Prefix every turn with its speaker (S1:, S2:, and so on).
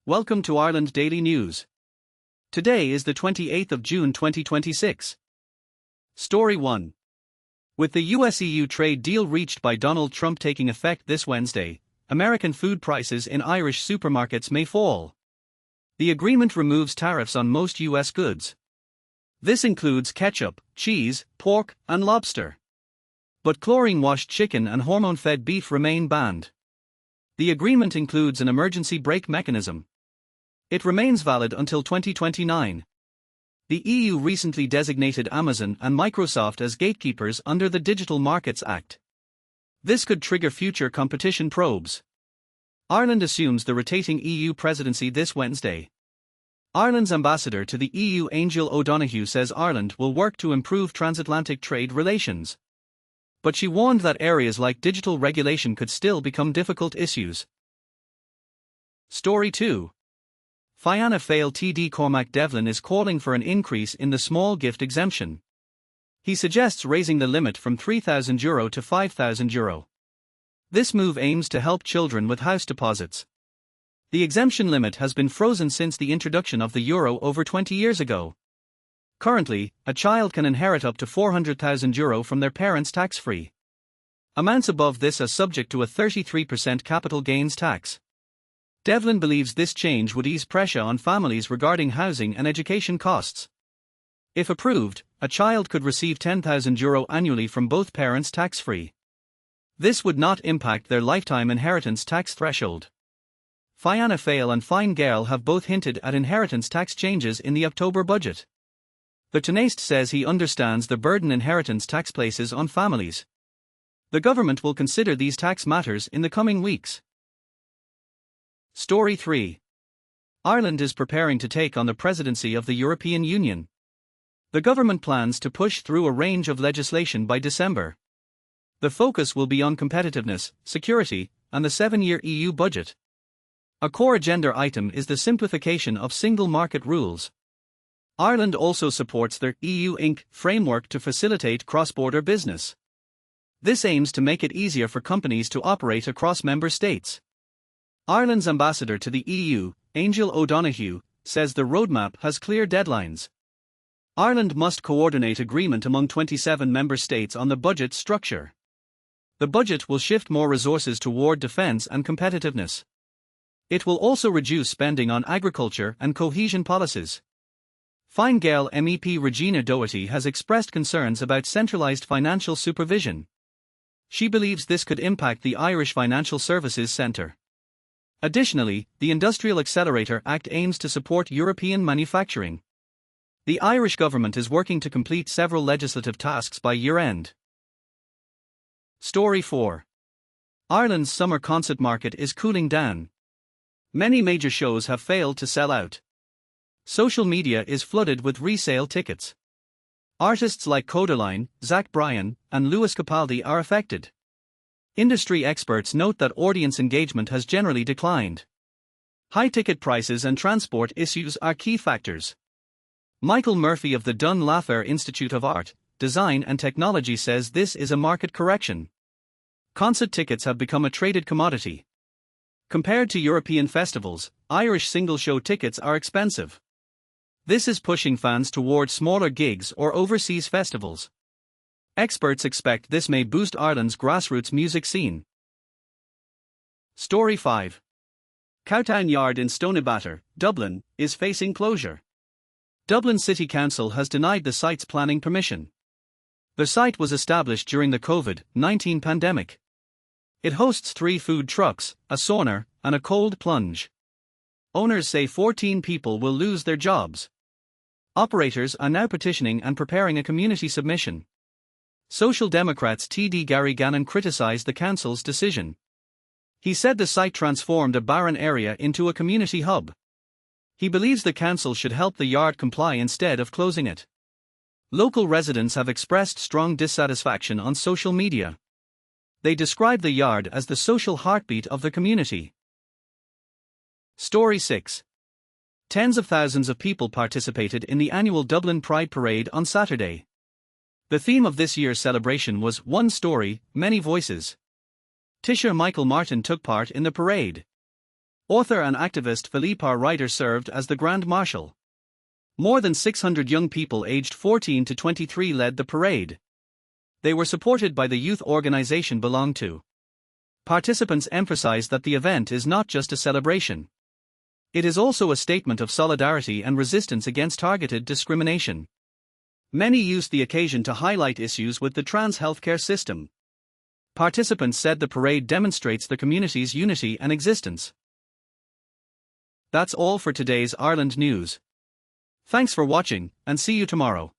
S1: Welcome to Ireland Daily News. Today is the 28th of June 2026. Story 1. With the US-EU trade deal reached by Donald Trump taking effect this Wednesday, American food prices in Irish supermarkets may fall. The agreement removes tariffs on most US goods. This includes ketchup, cheese, pork, and lobster. But chlorine-washed chicken and hormone-fed beef remain banned. The agreement includes an emergency brake mechanism. It remains valid until 2029. The EU recently designated Amazon and Microsoft as gatekeepers under the Digital Markets Act. This could trigger future competition probes. Ireland assumes the rotating EU presidency this Wednesday. Ireland's ambassador to the EU, Angel O'Donoghue, says Ireland will work to improve transatlantic trade relations. But she warned that areas like digital regulation could still become difficult issues. Story 2. Fianna Fáil TD Cormac Devlin is calling for an increase in the small gift exemption. He suggests raising the limit from €3,000 to €5,000. This move aims to help children with house deposits. The exemption limit has been frozen since the introduction of the euro over 20 years ago. Currently, a child can inherit up to €400,000 from their parents tax-free. Amounts above this are subject to a 33% capital gains tax. Devlin believes this change would ease pressure on families regarding housing and education costs. If approved, a child could receive €10,000 annually from both parents tax-free. This would not impact their lifetime inheritance tax threshold. Fianna Fáil and Fine Gael have both hinted at inheritance tax changes in the October budget. The Tánaiste says he understands the burden inheritance tax places on families. The government will consider these tax matters in the coming weeks. Story 3. Ireland is preparing to take on the presidency of the European Union. The government plans to push through a range of legislation by December. The focus will be on competitiveness, security, and the 7-year EU budget. A core agenda item is the simplification of single market rules. Ireland also supports their EU Inc. framework to facilitate cross-border business. This aims to make it easier for companies to operate across member states. Ireland's ambassador to the EU, Angel O'Donoghue, says the roadmap has clear deadlines. Ireland must coordinate agreement among 27 member states on the budget structure. The budget will shift more resources toward defence and competitiveness. It will also reduce spending on agriculture and cohesion policies. Fine Gael MEP Regina Doherty has expressed concerns about centralised financial supervision. She believes this could impact the Irish Financial Services Centre. Additionally, the Industrial Accelerator Act aims to support European manufacturing. The Irish government is working to complete several legislative tasks by year-end. Story 4. Ireland's summer concert market is cooling down. Many major shows have failed to sell out. Social media is flooded with resale tickets. Artists like Codaline, Zach Bryan, and Lewis Capaldi are affected. Industry experts note that audience engagement has generally declined. High ticket prices and transport issues are key factors. Michael Murphy of the Dun Lafair Institute of Art, Design and Technology says this is a market correction. Concert tickets have become a traded commodity. Compared to European festivals, Irish single-show tickets are expensive. This is pushing fans toward smaller gigs or overseas festivals. Experts expect this may boost Ireland's grassroots music scene. Story 5. Cowtown Yard in Stoneybatter, Dublin, is facing closure. Dublin City Council has denied the site's planning permission. The site was established during the COVID-19 pandemic. It hosts 3 food trucks, a sauna, and a cold plunge. Owners say 14 people will lose their jobs. Operators are now petitioning and preparing a community submission. Social Democrats TD Gary Gannon criticised the council's decision. He said the site transformed a barren area into a community hub. He believes the council should help the yard comply instead of closing it. Local residents have expressed strong dissatisfaction on social media. They describe the yard as the social heartbeat of the community. Story 6. Tens of thousands of people participated in the annual Dublin Pride parade on Saturday. The theme of this year's celebration was One Story, Many Voices. Taoiseach Michael Martin took part in the parade. Author and activist Philippe Ryder served as the Grand Marshal. More than 600 young people aged 14 to 23 led the parade. They were supported by the youth organization belonged to. Participants emphasized that the event is not just a celebration. It is also a statement of solidarity and resistance against targeted discrimination. Many used the occasion to highlight issues with the trans healthcare system. Participants said the parade demonstrates the community's unity and existence. That's all for today's Ireland news. Thanks for watching, and see you tomorrow.